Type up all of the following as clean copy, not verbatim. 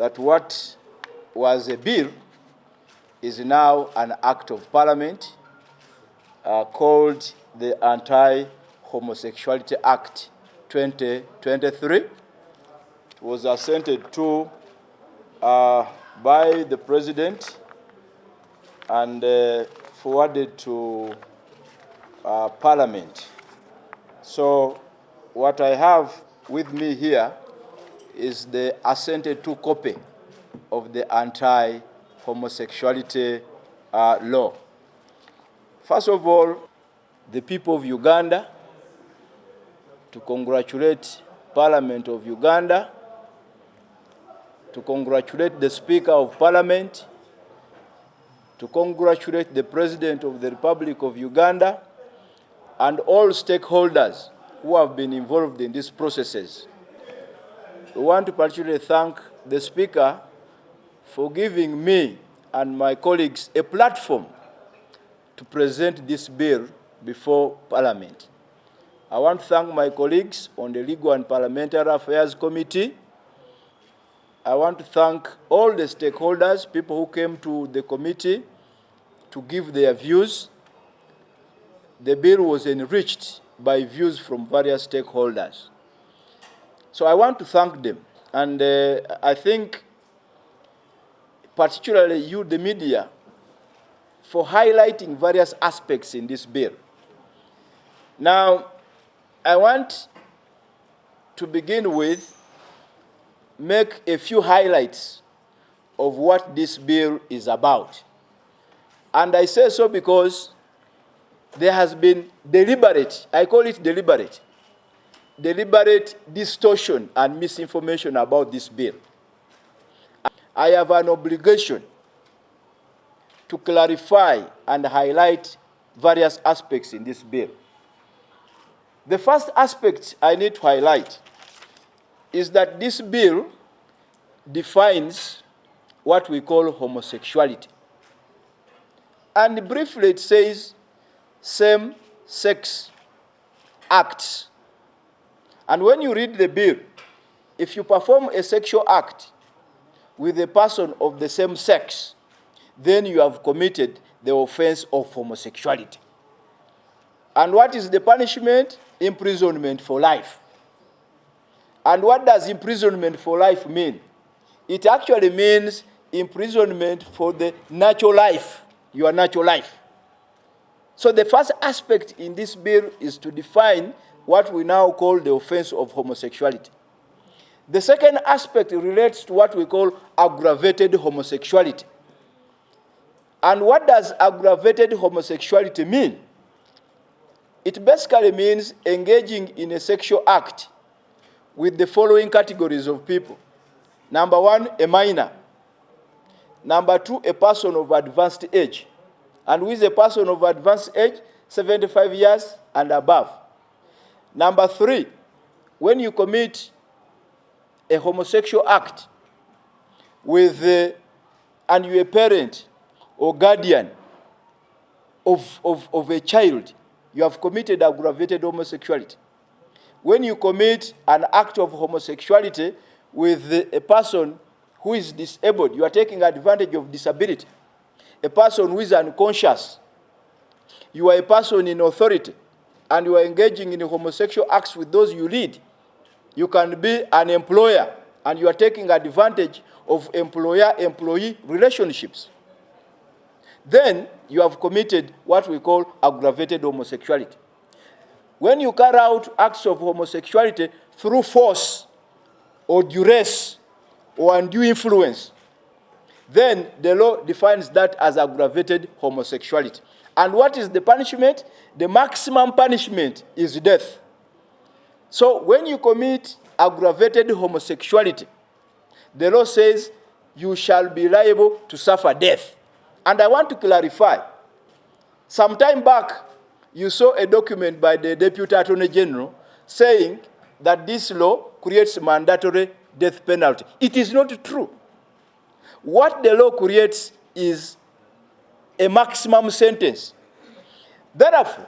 that what was a bill is now an act of parliament called the Anti-Homosexuality Act 2023. It was assented to by the President and forwarded to Parliament. So what I have with me here is the assented to copy of the anti-homosexuality law. First of all, the people of Uganda, to congratulate Parliament of Uganda, to congratulate the Speaker of Parliament, to congratulate the President of the Republic of Uganda, and all stakeholders who have been involved in these processes. We want to particularly thank the Speaker for giving me and my colleagues a platform to present this bill before Parliament. I want to thank my colleagues on the Legal and Parliamentary Affairs Committee. I want to thank all the stakeholders, people who came to the committee to give their views. The bill was enriched by views from various stakeholders. So I want to thank them. And I think particularly you, the media, for highlighting various aspects in this bill. Now, I want to begin with make a few highlights of what this bill is about. And I say so because there has been deliberate, I call it deliberate distortion and misinformation about this bill. I have an obligation to clarify and highlight various aspects in this bill. The first aspect I need to highlight is that this bill defines what we call homosexuality. And briefly it says same-sex acts. And when you read the bill, if you perform a sexual act with a person of the same sex, then you have committed the offense of homosexuality. And what is the punishment? Imprisonment for life. And what does imprisonment for life mean? It actually means imprisonment for the natural life, your natural life. So the first aspect in this bill is to define what we now call the offense of homosexuality. The second aspect relates to what we call aggravated homosexuality. And what does aggravated homosexuality mean? It basically means engaging in a sexual act with the following categories of people. Number one, a minor. Number two, a person of advanced age. And who is a person of advanced age? 75 years and above. Number three, when you commit a homosexual act with and you're a parent or guardian of a child, you have committed aggravated homosexuality. When you commit an act of homosexuality with a person who is disabled, you are taking advantage of disability. A person who is unconscious, you are a person in authority, and you are engaging in homosexual acts with those you lead. You can be an employer, and you are taking advantage of employer-employee relationships. Then you have committed what we call aggravated homosexuality. When you carry out acts of homosexuality through force or duress or undue influence, then the law defines that as aggravated homosexuality. And what is the punishment? The maximum punishment is death. So when you commit aggravated homosexuality, the law says you shall be liable to suffer death. And I want to clarify. Some time back, you saw a document by the Deputy Attorney General saying that this law creates mandatory death penalty. It is not true. What the law creates is a maximum sentence. Therefore,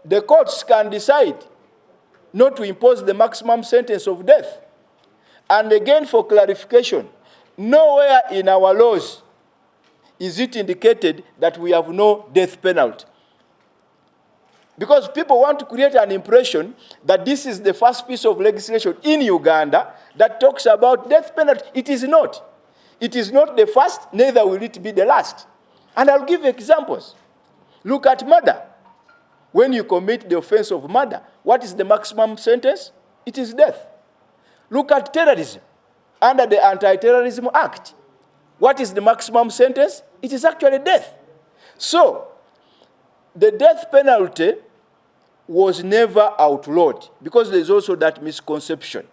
the courts can decide not to impose the maximum sentence of death. And again, for clarification, nowhere in our laws is it indicated that we have no death penalty. Because people want to create an impression that this is the first piece of legislation in Uganda that talks about death penalty. It is not. It is not the first, neither will it be the last. And I'll give examples. Look at murder. When you commit the offense of murder, what is the maximum sentence? It is death. Look at terrorism. Under the Anti-Terrorism Act, what is the maximum sentence? It is actually death. So, the death penalty was never outlawed because there is also that misconception.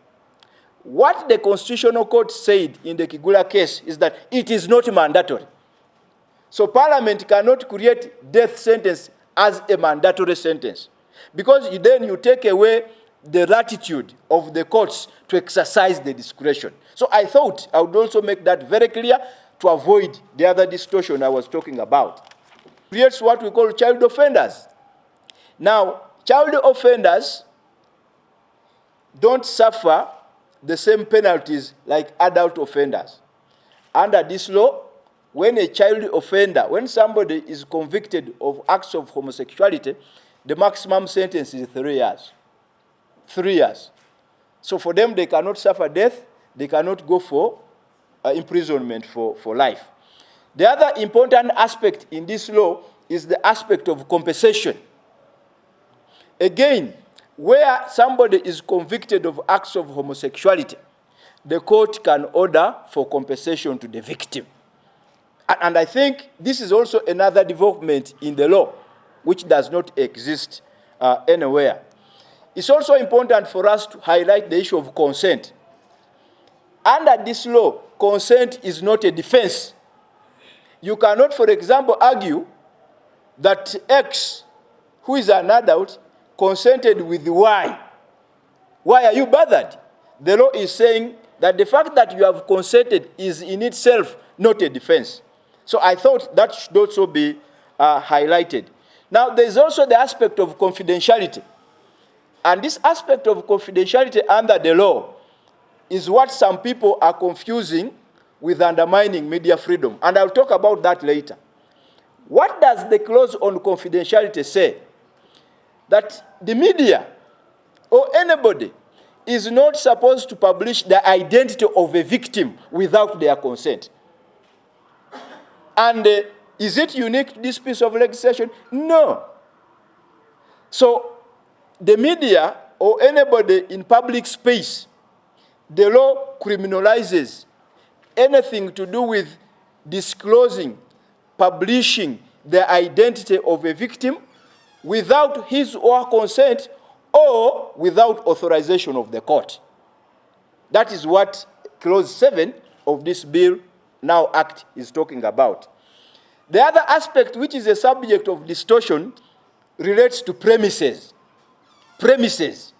What the Constitutional Court said in the Kigula case is that it is not mandatory. So Parliament cannot create death sentence as a mandatory sentence because then you take away the latitude of the courts to exercise the discretion. So I thought I would also make that very clear to avoid the other distortion I was talking about. Creates what we call child offenders. Now, child offenders don't suffer the same penalties like adult offenders. Under this law, when a child offender, when somebody is convicted of acts of homosexuality, the maximum sentence is 3 years. 3 years. So for them, they cannot suffer death. They cannot go for imprisonment for life. The other important aspect in this law is the aspect of compensation. Again, where somebody is convicted of acts of homosexuality, the court can order for compensation to the victim. And I think this is also another development in the law, which does not exist anywhere. It's also important for us to highlight the issue of consent. Under this law, consent is not a defense. You cannot, for example, argue that X, who is an adult, consented with Y. Why are you bothered? The law is saying that the fact that you have consented is in itself not a defense. So I thought that should also be highlighted. Now, there's also the aspect of confidentiality. And this aspect of confidentiality under the law is what some people are confusing with undermining media freedom. And I'll talk about that later. What does the clause on confidentiality say? That the media or anybody is not supposed to publish the identity of a victim without their consent. And is it unique to this piece of legislation? No. So the media or anybody in public space, the law criminalizes anything to do with disclosing, publishing the identity of a victim without his or her consent or without authorization of the court. That is what Clause 7 of this bill, now Act, is talking about. The other aspect, which is a subject of distortion, relates to premises. Premises.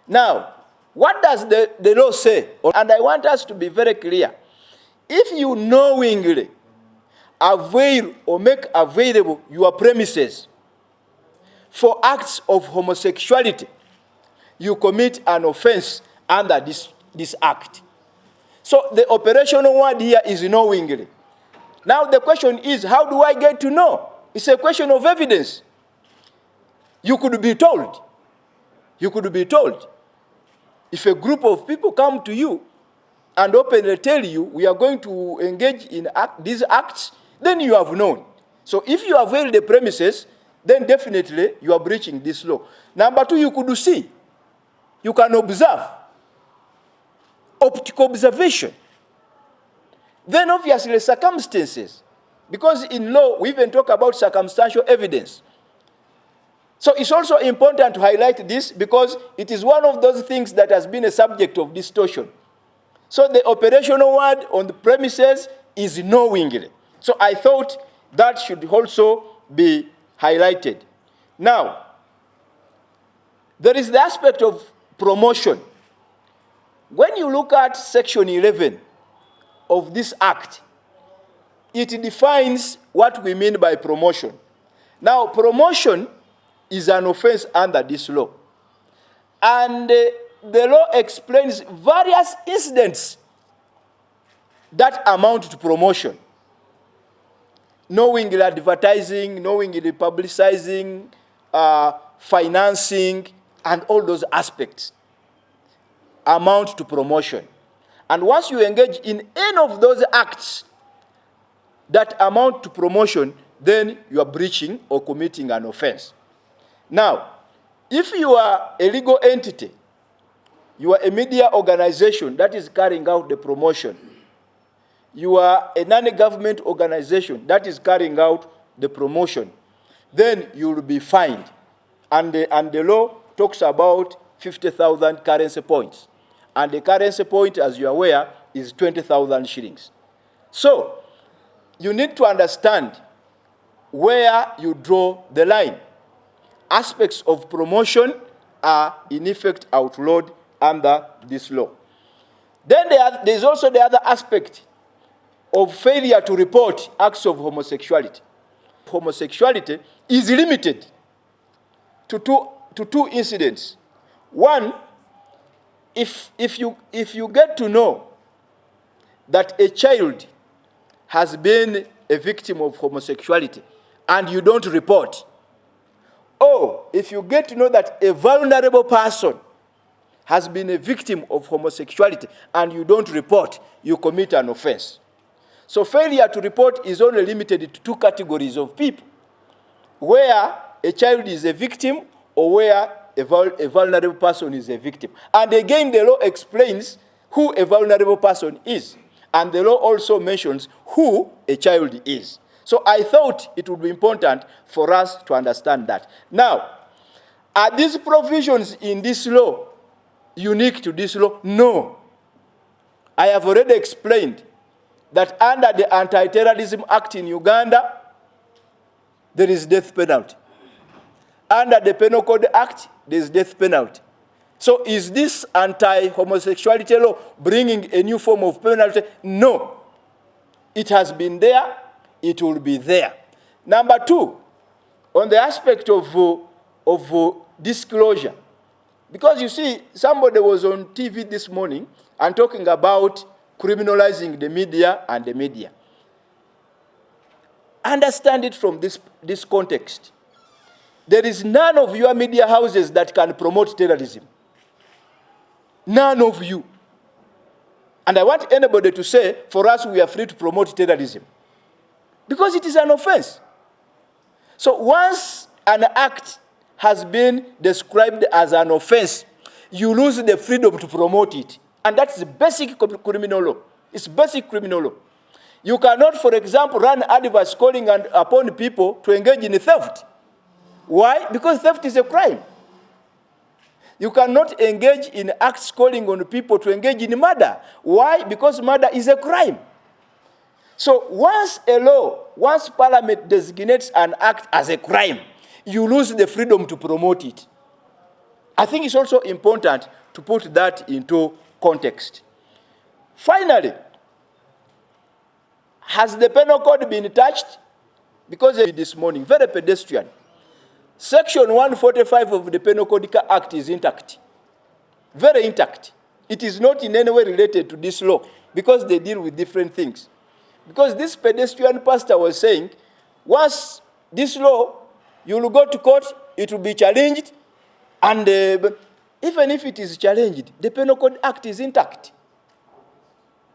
Now, what does the law say? And I want us to be very clear. If you knowingly avail or make available your premises for acts of homosexuality, you commit an offense under this act. So the operational word here is knowingly. Now the question is, how do I get to know? It's a question of evidence. You could be told. You could be told. If a group of people come to you and openly tell you, we are going to engage in these acts, then you have known. So if you avail the premises, then definitely you are breaching this law. Number two, you could see. You can observe. Optical observation. Then obviously circumstances. Because in law, we even talk about circumstantial evidence. So it's also important to highlight this because it is one of those things that has been a subject of distortion. So the operational word on the premises is knowingly. So I thought that should also be highlighted. Now, there is the aspect of promotion. When you look at Section 11 of this Act, it defines what we mean by promotion. Now, promotion is an offense under this law. And the law explains various incidents that amount to promotion, knowingly advertising, knowingly publicizing, financing, and all those aspects amount to promotion. And once you engage in any of those acts that amount to promotion, then you are breaching or committing an offense. Now, if you are a legal entity, you are a media organization that is carrying out the promotion, you are a non-government organization that is carrying out the promotion, then you will be fined. And the law talks about 50,000 currency points. And the currency point, as you are aware, is 20,000 shillings. So, you need to understand where you draw the line. Aspects of promotion are in effect outlawed under this law. Then there is also the other aspect of failure to report acts of homosexuality. Homosexuality is limited to two incidents. One, if you get to know that a child has been a victim of homosexuality and you don't report, or if you get to know that a vulnerable person has been a victim of homosexuality and you don't report, you commit an offense. So failure to report is only limited to two categories of people, where a child is a victim or where a vulnerable person is a victim. And again, the law explains who a vulnerable person is. And the law also mentions who a child is. So I thought it would be important for us to understand that. Now, are these provisions in this law unique to this law? No. I have already explained that under the Anti-Terrorism Act in Uganda, there is death penalty. Under the Penal Code Act, there is death penalty. So is this anti-homosexuality law bringing a new form of penalty? No. It has been there, it will be there. Number two, on the aspect of disclosure, because you see, somebody was on TV this morning and talking about criminalizing the media and the media. Understand it from this context. There is none of your media houses that can promote terrorism. None of you. And I want anybody to say, for us, we are free to promote terrorism. Because it is an offense. So once an act has been described as an offense, you lose the freedom to promote it. And that's the basic criminal law. It's basic criminal law. You cannot, for example, run adverts calling upon people to engage in theft. Why? Because theft is a crime. You cannot engage in acts calling on people to engage in murder. Why? Because murder is a crime. So once Parliament designates an act as a crime, you lose the freedom to promote it. I think it's also important to put that into context. Finally, has the penal code been touched? Because this morning, very pedestrian. Section 145 of the Penal Code Act is intact. Very intact. It is not in any way related to this law because they deal with different things. Because this pedestrian pastor was saying, once this law, you will go to court, it will be challenged, and even if it is challenged, the Penal Code Act is intact.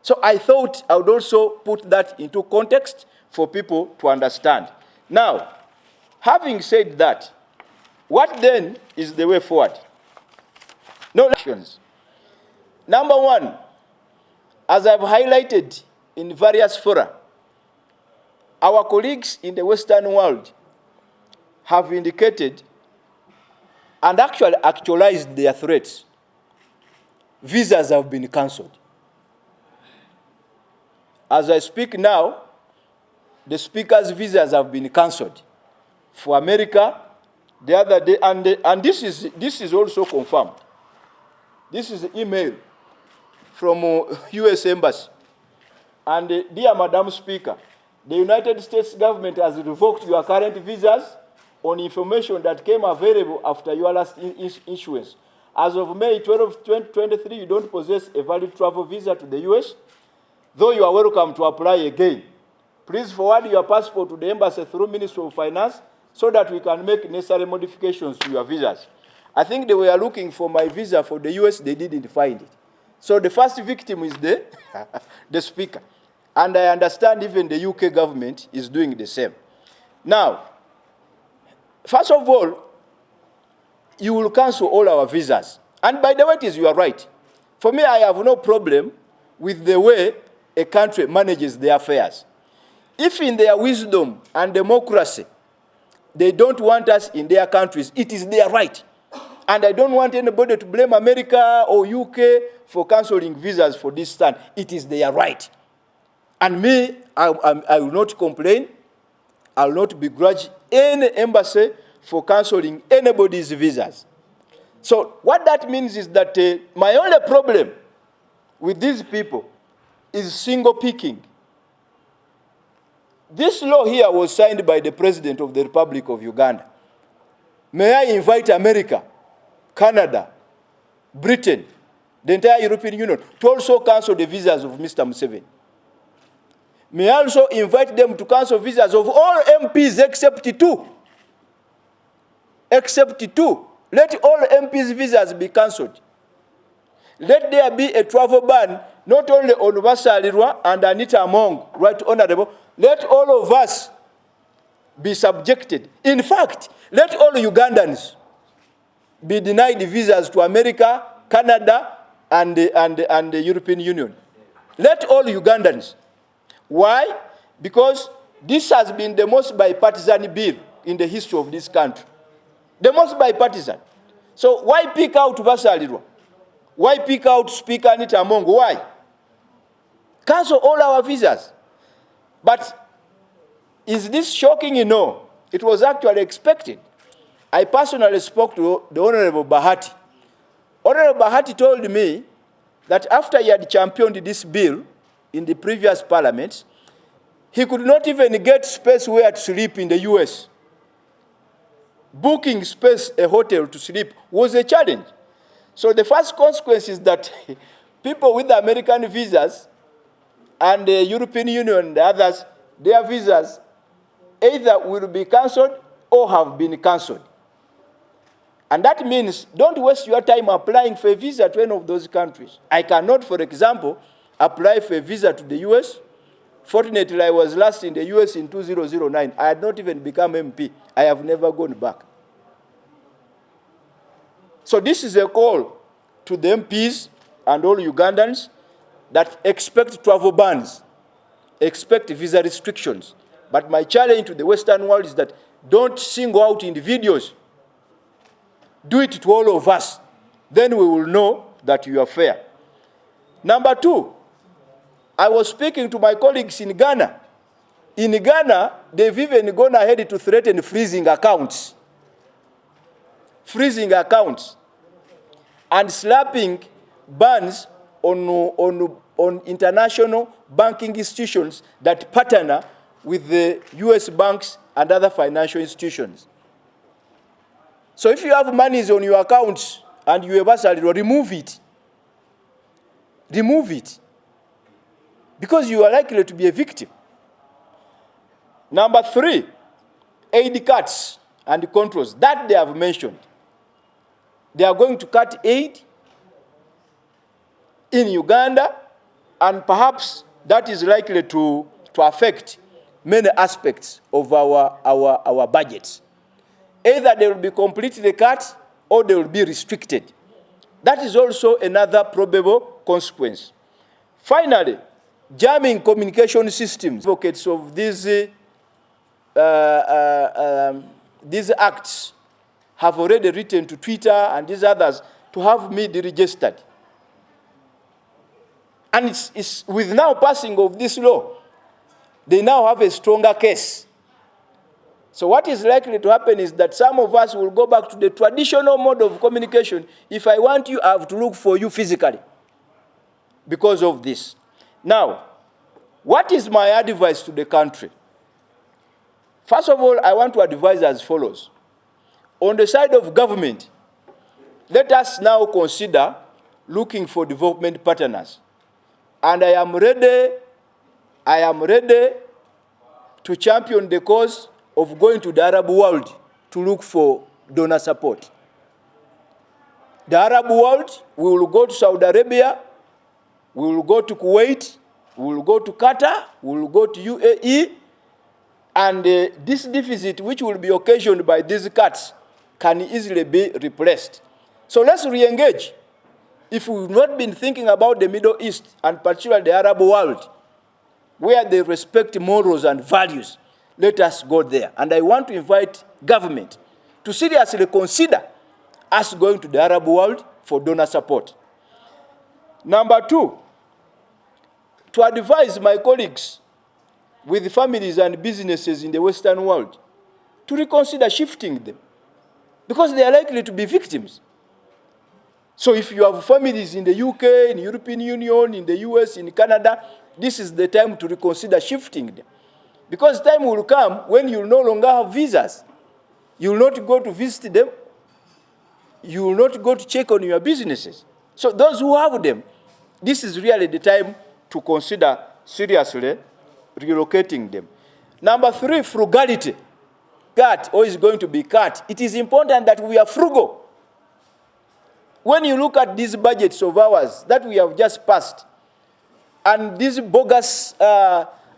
So I thought I would also put that into context for people to understand. Now, having said that, what then is the way forward? No actions. Number one, as I've highlighted in various fora, our colleagues in the Western world have indicated and actually actualized their threats. Visas have been cancelled. As I speak now, the speaker's visas have been cancelled for America the other day, and this is also confirmed. This is an email from U.S. Embassy. And dear Madam Speaker, the United States government has revoked your current visas on information that came available after your last issuance. As of May 12, 2023, you don't possess a valid travel visa to the U.S. though you are welcome to apply again. Please forward your passport to the embassy through Ministry of Finance so that we can make necessary modifications to your visas. I think they were looking for my visa for the US, they didn't find it. So the first victim is the, the speaker. And I understand even the UK government is doing the same. Now, first of all, you will cancel all our visas. And by the way, you are right. For me, I have no problem with the way a country manages their affairs. If in their wisdom and democracy, they don't want us in their countries, it is their right. And I don't want anybody to blame America or UK for canceling visas for this stand. It is their right. And me, I will not complain. I will not begrudge any embassy for canceling anybody's visas. So what that means is that my only problem with these people is single picking. This law here was signed by the President of the Republic of Uganda. May I invite America, Canada, Britain, the entire European Union, to also cancel the visas of Mr. Museveni. May I also invite them to cancel visas of all MPs except two. Except two. Let all MPs' visas be cancelled. Let there be a travel ban, not only on Basalirwa and Anita Among, Right Honorable. Let all of us be subjected. In fact, let all Ugandans be denied visas to America, Canada, and the European Union. Let all Ugandans. Why? Because this has been the most bipartisan bill in the history of this country. The most bipartisan. So why pick out Basalirwa? Why pick out Speaker Anita Among? Why? Cancel all our visas. But is this shocking? No. It was actually expected. I personally spoke to the Honorable Bahati. Honorable Bahati told me that after he had championed this bill in the previous parliament, he could not even get space where to sleep in the US. Booking space, a hotel to sleep, was a challenge. So the first consequence is that people with American visas and the European Union and the others, their visas either will be cancelled or have been cancelled. And that means don't waste your time applying for a visa to any of those countries. I cannot, for example, apply for a visa to the US. Fortunately, I was last in the US in 2009. I had not even become MP. I have never gone back. So this is a call to the MPs and all Ugandans that expect travel bans, expect visa restrictions. But my challenge to the Western world is that don't single out individuals. Do it to all of us. Then we will know that you are fair. Number two, I was speaking to my colleagues in Ghana. In Ghana, they've even gone ahead to threaten freezing accounts. Freezing accounts. And slapping bans on international banking institutions that partner with the US banks and other financial institutions. So if you have monies on your accounts and you have a salary, remove it. Remove it. Because you are likely to be a victim. Number three, aid cuts and controls. That they have mentioned. They are going to cut aid in Uganda, and perhaps that is likely to affect many aspects of our budgets. Either they will be completely cut or they will be restricted. That is also another probable consequence. Finally, jamming communication systems. Advocates of these acts have already written to Twitter and these others to have me deregistered. And it's with now passing of this law, they now have a stronger case. So what is likely to happen is that some of us will go back to the traditional mode of communication. If I want you, I have to look for you physically because of this. Now, what is my advice to the country? First of all, I want to advise as follows. On the side of government, let us now consider looking for development partners. And I am ready I am ready to champion the cause of going to the Arab world to look for donor support. The Arab world, we will go to Saudi Arabia, we will go to Kuwait, we will go to Qatar, we will go to UAE, and this deficit, which will be occasioned by these cuts, can easily be replaced. So let's re-engage. If we've not been thinking about the Middle East, and particularly the Arab world, where they respect morals and values, let us go there. And I want to invite government to seriously consider us going to the Arab world for donor support. Number two, to advise my colleagues with families and businesses in the Western world to reconsider shifting them, because they are likely to be victims. So if you have families in the UK, in the European Union, in the US, in Canada, this is the time to reconsider shifting them. Because time will come when you will no longer have visas. You will not go to visit them. You will not go to check on your businesses. So those who have them, this is really the time to consider seriously relocating them. Number three, frugality. Cut or is going to be cut. It is important that we are frugal. When you look at these budgets of ours that we have just passed, and these bogus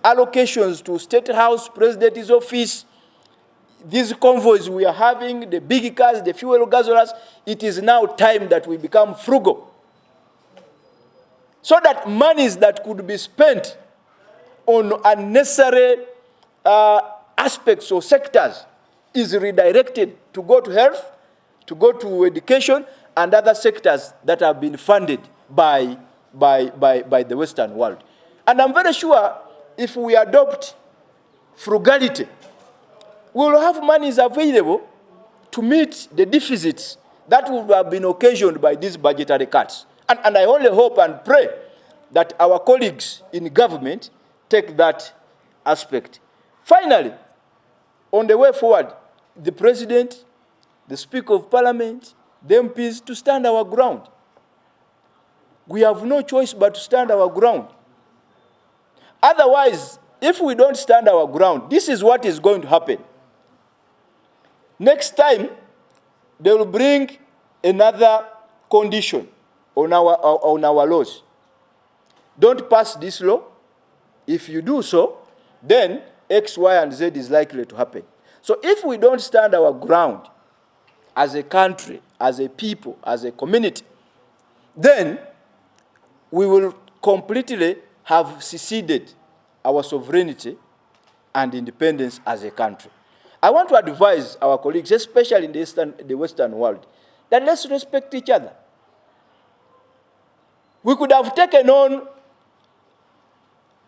allocations to State House, President's office, these convoys we are having, the big cars, the fuel gasolers, it is now time that we become frugal. So that monies that could be spent on unnecessary aspects or sectors is redirected to go to health, to go to education, and other sectors that have been funded by the Western world. And I'm very sure if we adopt frugality, we will have monies available to meet the deficits that would have been occasioned by these budgetary cuts. And I only hope and pray that our colleagues in government take that aspect. Finally, on the way forward, the President, the Speaker of Parliament, the MPs, to stand our ground. We have no choice but to stand our ground. Otherwise, if we don't stand our ground, this is what is going to happen. Next time, they will bring another condition on our laws. Don't pass this law. If you do so, then X, Y, and Z is likely to happen. So if we don't stand our ground as a country, as a people, as a community, then we will completely have seceded our sovereignty and independence as a country. I want to advise our colleagues, especially in the Western world, that let's respect each other. We could have taken on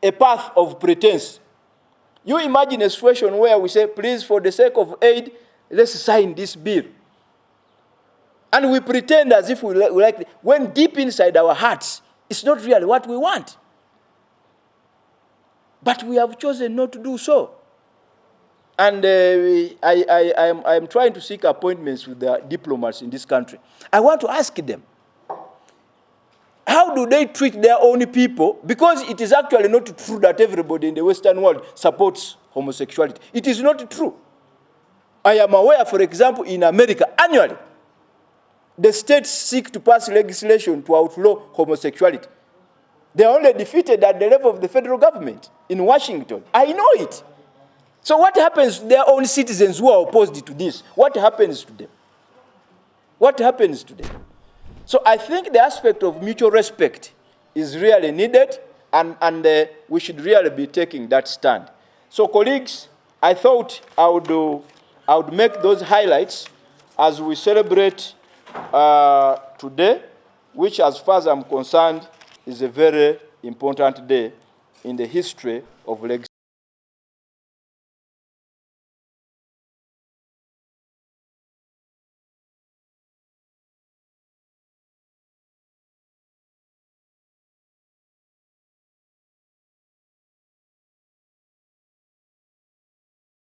a path of pretense. You imagine a situation where we say, please, for the sake of aid, let's sign this bill. And we pretend as if we like it, when deep inside our hearts, it's not really what we want. But we have chosen not to do so. And I am trying to seek appointments with the diplomats in this country. I want to ask them, how do they treat their own people? Because it is actually not true that everybody in the Western world supports homosexuality. It is not true. I am aware, for example, in America, annually, the states seek to pass legislation to outlaw homosexuality. They are only defeated at the level of the federal government in Washington. I know it. So what happens to their own citizens who are opposed to this? What happens to them? What happens to them? So I think the aspect of mutual respect is really needed, and we should really be taking that stand. So colleagues, I thought I would make those highlights as we celebrate today, which, as far as I'm concerned, is a very important day in the history of legislation.